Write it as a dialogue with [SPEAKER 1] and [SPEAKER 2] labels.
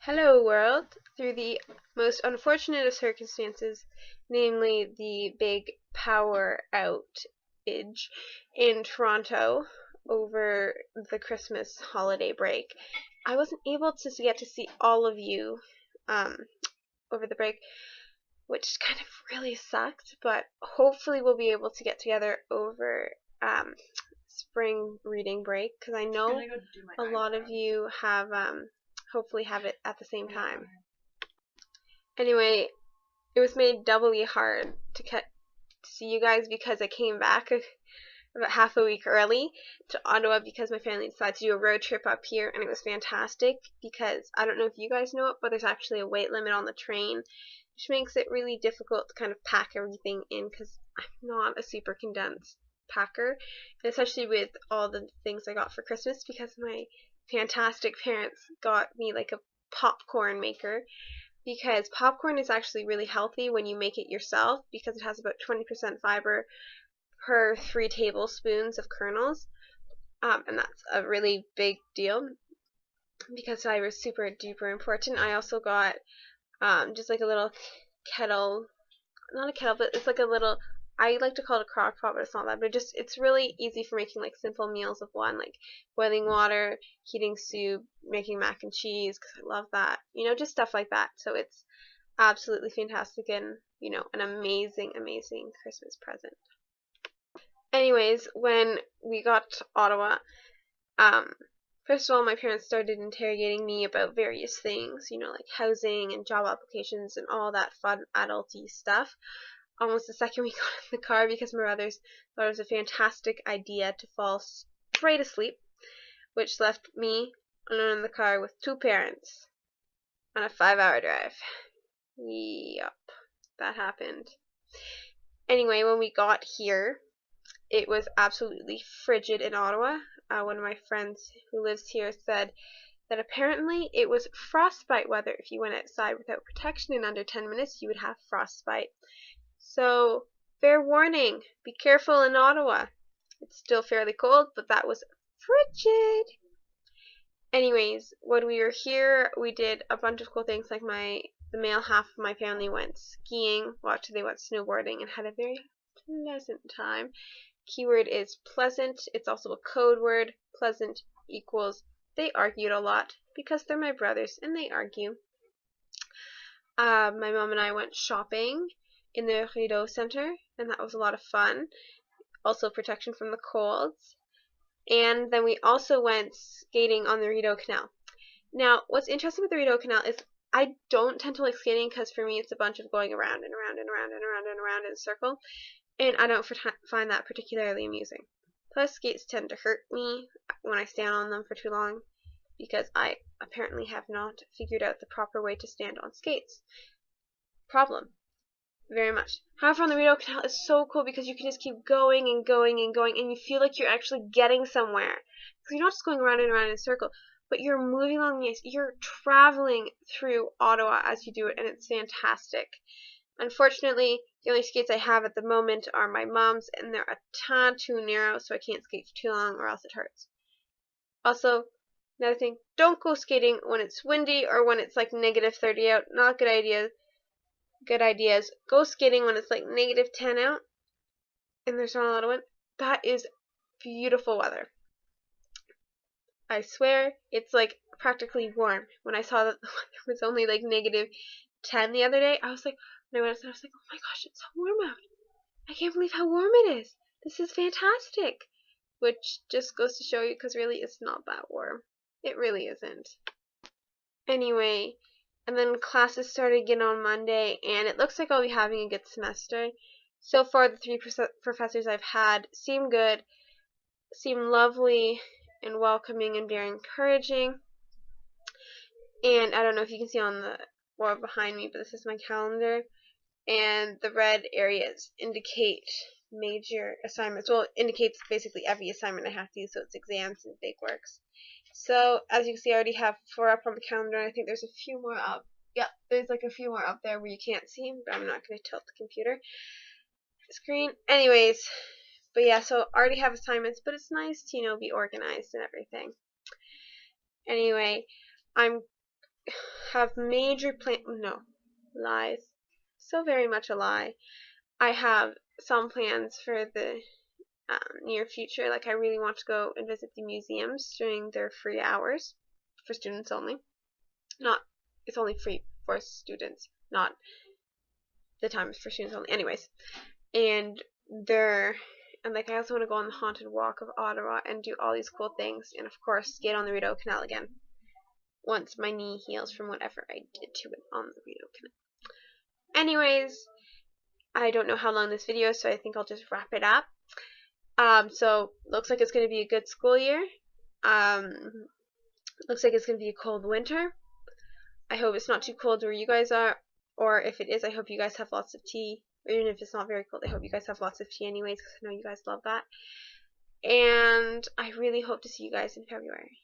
[SPEAKER 1] Hello world, through the most unfortunate of circumstances, namely the big power outage in Toronto over the Christmas holiday break. I wasn't able to get to see all of you over the break, which kind of really sucked, but hopefully we'll be able to get together over spring reading break, because I know a lot of you have hopefully have it at the same time. Anyway, it was made doubly hard to see you guys because I came back about half a week early to Ottawa because my family decided to do a road trip up here, and it was fantastic because I don't know if you guys know it, but there's actually a weight limit on the train, which makes it really difficult to kind of pack everything in because I'm not a super condensed packer, and especially with all the things I got for Christmas, because my fantastic parents got me like a popcorn maker, because popcorn is actually really healthy when you make it yourself because it has about 20% fiber per 3 tablespoons of kernels, and that's a really big deal because fiber is super duper important. I also got just like a little kettle, not a kettle, but it's like a little, I like to call it a crock pot, but it's not that, but it's really easy for making like simple meals of one, like boiling water, heating soup, making mac and cheese, because I love that, just stuff like that. So it's absolutely fantastic and, an amazing, amazing Christmas present. Anyways, when we got to Ottawa, first of all, my parents started interrogating me about various things, like housing and job applications and all that fun adulty stuff. Almost the second we got in the car, because my brothers thought it was a fantastic idea to fall straight asleep, which left me alone in the car with 2 parents on a 5-hour drive. Yup, that happened. Anyway, when we got here, it was absolutely frigid in Ottawa. One of my friends who lives here said that apparently it was frostbite weather. If you went outside without protection in under 10 minutes, you would have frostbite. So, fair warning, be careful in Ottawa. It's still fairly cold, but that was frigid. Anyways, when we were here, we did a bunch of cool things, like the male half of my family went skiing, they went snowboarding, and had a very pleasant time. Keyword is pleasant. It's also a code word. Pleasant equals they argued a lot because they're my brothers and they argue. My mom and I went shopping in the Rideau Center, and that was a lot of fun. Also protection from the colds. And then we also went skating on the Rideau Canal. Now, what's interesting with the Rideau Canal is I don't tend to like skating because for me it's a bunch of going around and around and around and around and around in a circle, and I don't find that particularly amusing. Plus, skates tend to hurt me when I stand on them for too long because I apparently have not figured out the proper way to stand on skates. Problem. Very much. However, on the Rideau Canal is so cool because you can just keep going and going and going, and you feel like you're actually getting somewhere. Because you're not just going around and around in a circle, but you're moving along the ice. You're traveling through Ottawa as you do it, and it's fantastic. Unfortunately, the only skates I have at the moment are my mom's, and they're a tad too narrow, so I can't skate for too long or else it hurts. Also, another thing, don't go skating when it's windy or when it's like -30 out. Not good ideas. Good ideas. Go skating when it's like -10 out and there's not a lot of wind. That is beautiful weather. I swear, it's like practically warm. When I saw that the weather was only like -10 the other day, I was like, when I went outside, I was like, oh my gosh, it's so warm out. I can't believe how warm it is. This is fantastic. Which just goes to show you, because really it's not that warm. It really isn't. Anyway, and then classes started again on Monday, and it looks like I'll be having a good semester. So far, the 3 professors I've had seem good, seem lovely and welcoming and very encouraging. And I don't know if you can see on the wall behind me, but this is my calendar. And the red areas indicate major assignments. Well, it indicates basically every assignment I have to do, so it's exams and big works. So, as you can see, I already have 4 up on the calendar, and I think there's a few more up. Yeah, there's like a few more up there where you can't see, but I'm not going to tilt the computer screen. Anyways, but yeah, so I already have assignments, but it's nice to, be organized and everything. Anyway, I'm have major no, lies. So very much a lie. I have some plans for the near future. Like, I really want to go and visit the museums during their free hours for students only. Not, it's only free for students, not the time is for students only. Anyways, and like, I also want to go on the haunted walk of Ottawa and do all these cool things, and of course skate on the Rideau Canal again once my knee heals from whatever I did to it on the Rideau Canal. Anyways, I don't know how long this video is, so I think I'll just wrap it up. So looks like it's going to be a good school year. Looks like it's going to be a cold winter. I hope it's not too cold where you guys are, or if it is, I hope you guys have lots of tea. Or even if it's not very cold, I hope you guys have lots of tea anyways, because I know you guys love that. And I really hope to see you guys in February.